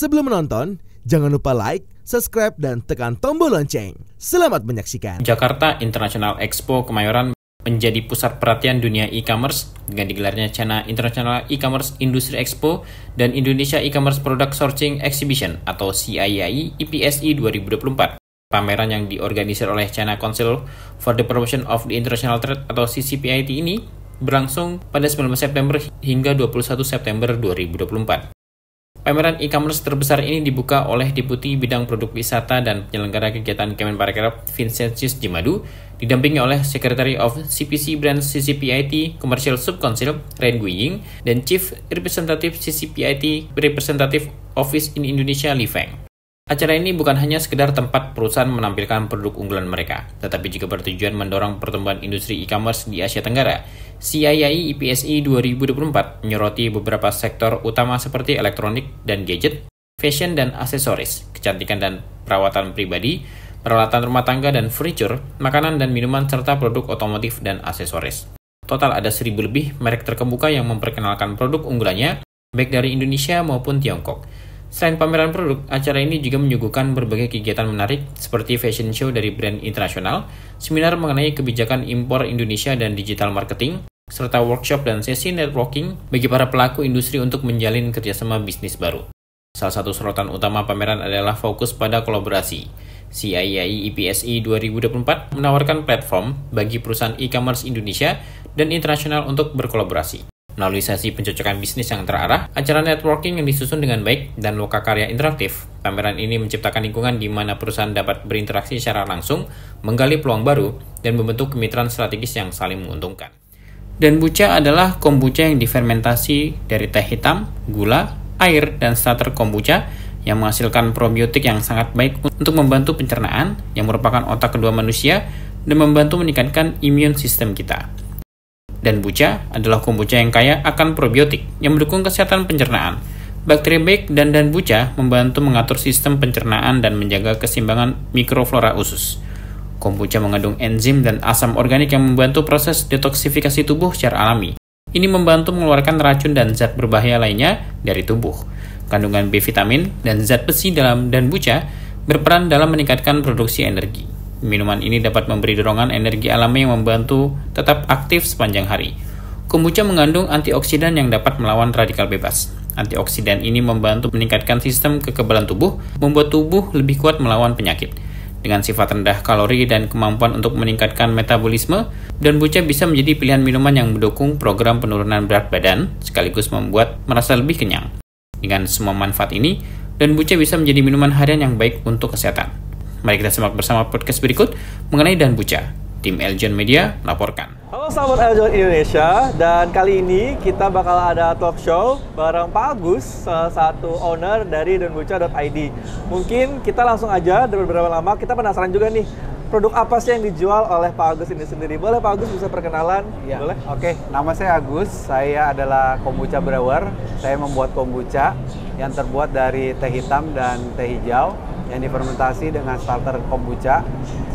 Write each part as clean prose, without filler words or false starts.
Sebelum menonton, jangan lupa like, subscribe, dan tekan tombol lonceng. Selamat menyaksikan. Jakarta International Expo Kemayoran menjadi pusat perhatian dunia e-commerce dengan digelarnya China International E-commerce Industry Expo dan Indonesia E-commerce Product Sourcing Exhibition atau CII IPSI 2024. Pameran yang diorganisir oleh China Council for the Promotion of the International Trade atau CCPIT ini berlangsung pada 19 September hingga 21 September 2024. Pameran e-commerce terbesar ini dibuka oleh Deputi Bidang Produk Wisata dan Penyelenggara Kegiatan Kemenparekraf Vincentius Jimadu, didampingi oleh Secretary of CPC Brand CCPIT Commercial Sub-Council Ren Guiying dan Chief Representative CCPIT Representative Office in Indonesia Li Feng. Acara ini bukan hanya sekedar tempat perusahaan menampilkan produk unggulan mereka, tetapi juga bertujuan mendorong pertumbuhan industri e-commerce di Asia Tenggara. CII IPSI 2024 menyoroti beberapa sektor utama seperti elektronik dan gadget, fashion dan aksesoris, kecantikan dan perawatan pribadi, peralatan rumah tangga dan furniture, makanan dan minuman, serta produk otomotif dan aksesoris. Total ada 1.000 lebih merek terkemuka yang memperkenalkan produk unggulannya, baik dari Indonesia maupun Tiongkok. Selain pameran produk, acara ini juga menyuguhkan berbagai kegiatan menarik seperti fashion show dari brand internasional, seminar mengenai kebijakan impor Indonesia dan digital marketing, serta workshop dan sesi networking bagi para pelaku industri untuk menjalin kerjasama bisnis baru. Salah satu sorotan utama pameran adalah fokus pada kolaborasi. CII IPSI 2024 menawarkan platform bagi perusahaan e-commerce Indonesia dan internasional untuk berkolaborasi. Melalui sesi pencocokan bisnis yang terarah, acara networking yang disusun dengan baik, dan lokakarya interaktif, pameran ini menciptakan lingkungan di mana perusahaan dapat berinteraksi secara langsung, menggali peluang baru, dan membentuk kemitraan strategis yang saling menguntungkan. Danbucha adalah kombucha yang difermentasi dari teh hitam, gula, air, dan starter kombucha yang menghasilkan probiotik yang sangat baik untuk membantu pencernaan, yang merupakan otak kedua manusia, dan membantu meningkatkan imun sistem kita. Danbucha adalah kombucha yang kaya akan probiotik yang mendukung kesehatan pencernaan. Bakteri baik dan danbucha membantu mengatur sistem pencernaan dan menjaga keseimbangan mikroflora usus. Kombucha mengandung enzim dan asam organik yang membantu proses detoksifikasi tubuh secara alami. Ini membantu mengeluarkan racun dan zat berbahaya lainnya dari tubuh. Kandungan B vitamin dan zat besi dalam danbucha berperan dalam meningkatkan produksi energi. Minuman ini dapat memberi dorongan energi alami yang membantu tetap aktif sepanjang hari. Kombucha mengandung antioksidan yang dapat melawan radikal bebas. Antioksidan ini membantu meningkatkan sistem kekebalan tubuh, membuat tubuh lebih kuat melawan penyakit. Dengan sifat rendah kalori dan kemampuan untuk meningkatkan metabolisme, danbucha bisa menjadi pilihan minuman yang mendukung program penurunan berat badan, sekaligus membuat merasa lebih kenyang. Dengan semua manfaat ini, danbucha bisa menjadi minuman harian yang baik untuk kesehatan. Mari kita simak bersama podcast berikut mengenai danbucha. Tim Eljon Media melaporkan. Halo sahabat Eljon Indonesia, dan kali ini kita bakal ada talk show bareng Pak Agus, salah satu owner dari danbucha.id. Mungkin kita langsung aja, dari beberapa lama kita penasaran juga nih, produk apa sih yang dijual oleh Pak Agus ini sendiri? Boleh Pak Agus bisa perkenalan? Ya. Boleh? Oke, nama saya Agus, saya adalah kombucha brewer. Saya membuat kombucha yang terbuat dari teh hitam dan teh hijau yang difermentasi dengan starter kombucha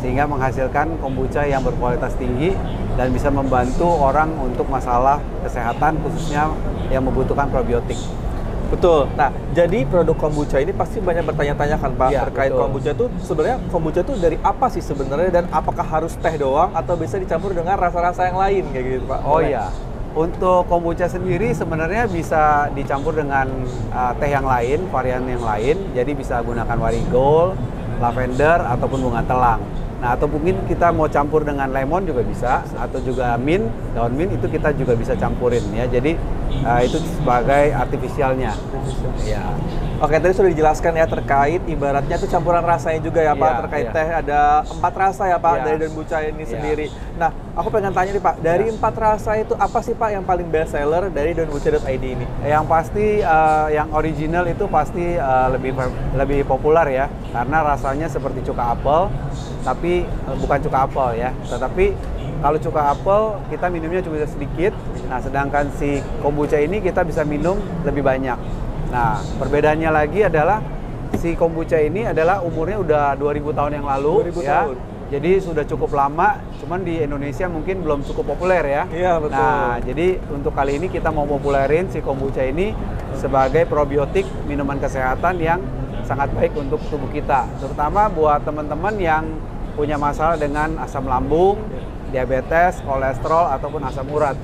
sehingga menghasilkan kombucha yang berkualitas tinggi dan bisa membantu orang untuk masalah kesehatan khususnya yang membutuhkan probiotik. Betul. Nah, jadi produk kombucha ini pasti banyak bertanya-tanya kan Pak, Ya, terkait betul. kombucha itu sebenarnya kombucha itu dari apa sih sebenarnya, dan apakah harus teh doang atau bisa dicampur dengan rasa-rasa yang lain kayak gitu Pak? Oh Boleh? iya, untuk kombucha sendiri sebenarnya bisa dicampur dengan teh yang lain, varian yang lain. Jadi bisa gunakan marigold, lavender, ataupun bunga telang. Nah, atau mungkin kita mau campur dengan lemon juga bisa, atau juga mint, daun mint itu kita juga bisa campurin ya. Jadi itu sebagai artifisialnya. Ya. Oke, tadi sudah dijelaskan ya terkait ibaratnya itu campuran rasanya juga ya Pak, Iya, terkait iya. teh ada 4 rasa ya Pak Iya. dari danbucha ini Iya. sendiri. Nah, aku pengen tanya nih Pak, dari Iya. 4 rasa itu apa sih Pak yang paling best seller dari danbucha.id ini? Yang pasti yang original itu pasti lebih populer ya, karena rasanya seperti cuka apel, tapi bukan cuka apel ya. Tetapi kalau cuka apel kita minumnya cuma sedikit. Nah, sedangkan si kombucha ini kita bisa minum lebih banyak. Nah, perbedaannya lagi adalah si kombucha ini adalah umurnya udah 2000 tahun yang lalu 2000 ya. tahun. Jadi sudah cukup lama, cuman di Indonesia mungkin belum cukup populer ya. Iya, betul. Nah, jadi untuk kali ini kita mau populerin si kombucha ini sebagai probiotik minuman kesehatan yang sangat baik untuk tubuh kita. Terutama buat teman-teman yang punya masalah dengan asam lambung, diabetes, kolesterol, ataupun asam urat.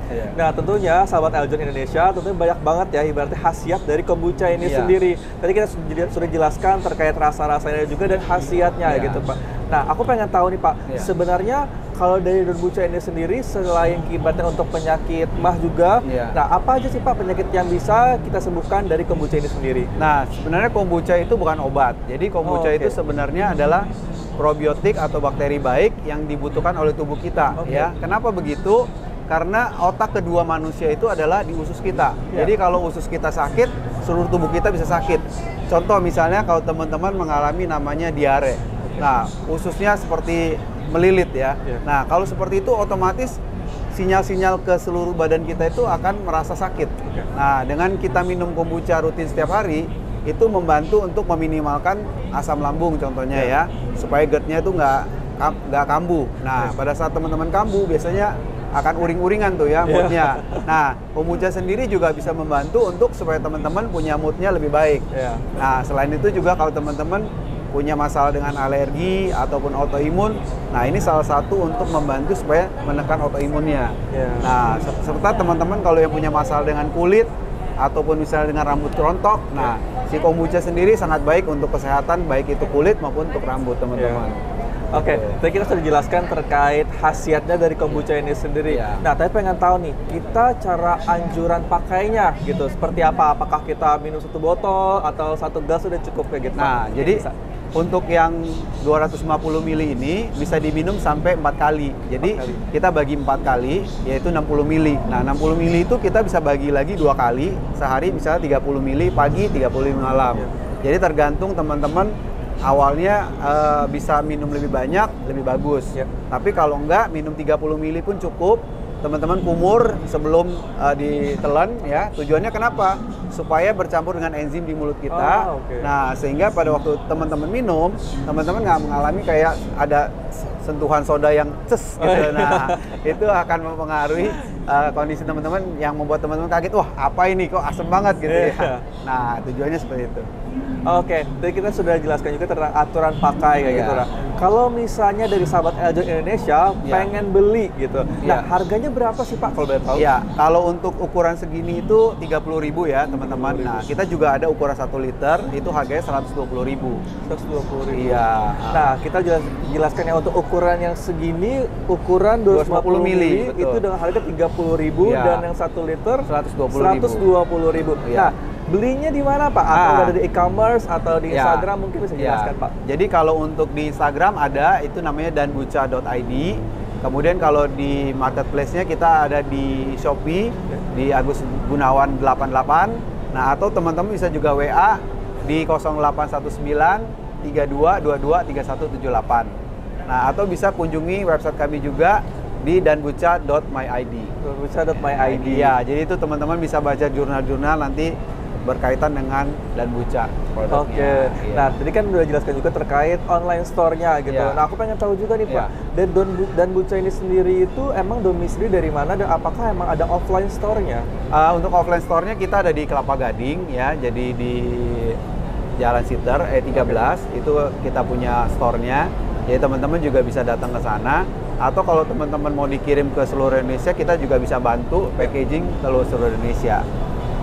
Iya. Nah, tentunya sahabat Eljon Indonesia tentunya banyak banget ya ibaratnya khasiat dari kombucha ini sendiri. Tadi kita sudah jelaskan terkait rasa-rasanya juga dan khasiatnya gitu, Pak. Nah, aku pengen tahu nih, Pak, sebenarnya kalau dari kombucha ini sendiri selain ibaratnya untuk penyakit mah juga, nah apa aja sih Pak penyakit yang bisa kita sembuhkan dari kombucha ini sendiri? Nah, sebenarnya kombucha itu bukan obat. Jadi kombucha itu sebenarnya adalah probiotik atau bakteri baik yang dibutuhkan oleh tubuh kita ya. Kenapa begitu? Karena otak kedua manusia itu adalah di usus kita. Jadi kalau usus kita sakit, seluruh tubuh kita bisa sakit. Contoh misalnya kalau teman-teman mengalami namanya diare. Nah, ususnya seperti melilit ya. Nah, kalau seperti itu otomatis sinyal-sinyal ke seluruh badan kita itu akan merasa sakit. Nah, dengan kita minum kombucha rutin setiap hari, itu membantu untuk meminimalkan asam lambung contohnya ya, supaya GERD-nya itu nggak kambuh. Nah, pada saat teman-teman kambuh biasanya akan uring-uringan tuh ya moodnya. Nah, kombucha sendiri juga bisa membantu untuk supaya teman-teman punya moodnya lebih baik. Nah, selain itu juga kalau teman-teman punya masalah dengan alergi ataupun autoimun, nah ini salah satu untuk membantu supaya menekan autoimunnya. Nah, serta teman-teman kalau yang punya masalah dengan kulit ataupun misalnya dengan rambut rontok, nah si kombucha sendiri sangat baik untuk kesehatan baik itu kulit maupun untuk rambut teman-teman. Oke, tadi kita sudah jelaskan terkait khasiatnya dari kombucha ini sendiri. Nah, tapi pengen tahu nih, kita cara anjuran pakainya gitu, seperti apa? Apakah kita minum 1 botol atau 1 gelas sudah cukup kayak gitu? Nah, jadi untuk yang 250 ml ini bisa diminum sampai 4 kali. Jadi kita bagi 4 kali, yaitu 60 ml. Nah, 60 ml itu kita bisa bagi lagi 2 kali, sehari misalnya 30 ml pagi, 30 malam. Jadi tergantung teman-teman awalnya bisa minum lebih banyak, lebih bagus. Tapi kalau enggak, minum 30 ml pun cukup. Teman-teman kumur sebelum ditelan ya. Tujuannya kenapa? Supaya bercampur dengan enzim di mulut kita. Nah, sehingga pada waktu teman-teman minum, teman-teman nggak mengalami kayak ada sentuhan soda yang ces gitu. Nah, itu akan mempengaruhi kondisi teman-teman yang membuat teman-teman kaget, wah apa ini kok asem banget gitu ya. Nah, tujuannya seperti itu. Oke, jadi kita sudah jelaskan juga tentang aturan pakai kayak gitu. Nah, kalau misalnya dari sahabat Eljon Indonesia pengen beli gitu, nah harganya berapa sih Pak kalau boleh tahu? Ya, kalau untuk ukuran segini itu 30.000 ya teman-teman. Nah, kita juga ada ukuran 1 liter, itu harganya 120.000. 120.000. Iya. Nah, kita jelaskan yang untuk ukuran yang segini, ukuran 250 ml itu dengan harga 30.000 dan yang 1 liter 120.000. Nah, belinya di mana Pak? Atau ada di e-commerce atau di Instagram mungkin bisa jelaskan Pak? Jadi kalau untuk di Instagram ada, itu namanya danbucha.id. Kemudian kalau di marketplace-nya kita ada di Shopee, di Agus Gunawan 88. Nah, atau teman-teman bisa juga WA di 0819 32 22 3178. Nah, atau bisa kunjungi website kami juga di danbucha.myid. danbucha.myid. Ya, jadi itu teman-teman bisa baca jurnal-jurnal nanti berkaitan dengan danbucha produknya. Nah, tadi kan udah jelaskan juga terkait online store-nya gitu. Nah, aku pengen tahu juga nih Pak, danbucha ini sendiri itu emang domisili dari mana dan apakah emang ada offline store-nya? Untuk offline store-nya kita ada di Kelapa Gading ya, jadi di Jalan Siter E13 itu kita punya store-nya. Jadi teman-teman juga bisa datang ke sana. Atau kalau teman-teman mau dikirim ke seluruh Indonesia, kita juga bisa bantu packaging ke seluruh Indonesia.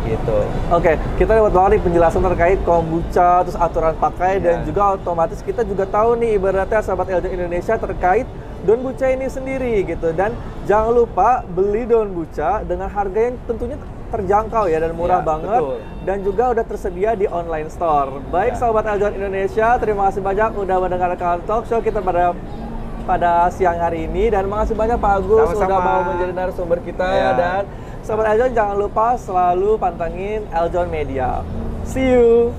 Gitu. Oke, kita dapat banget nih penjelasan terkait kombucha, terus aturan pakai dan juga otomatis kita juga tahu nih ibaratnya sahabat Eljon Indonesia terkait danbucha ini sendiri gitu. Dan jangan lupa beli danbucha dengan harga yang tentunya terjangkau ya dan murah banget. Betul. Dan juga udah tersedia di online store. Baik sahabat Eljon Indonesia, terima kasih banyak udah mendengarkan talk show kita pada siang hari ini dan makasih banyak Pak Agus udah mau menjadi narasumber kita dan sahabat Eljon jangan lupa selalu pantengin Eljon Media. See you.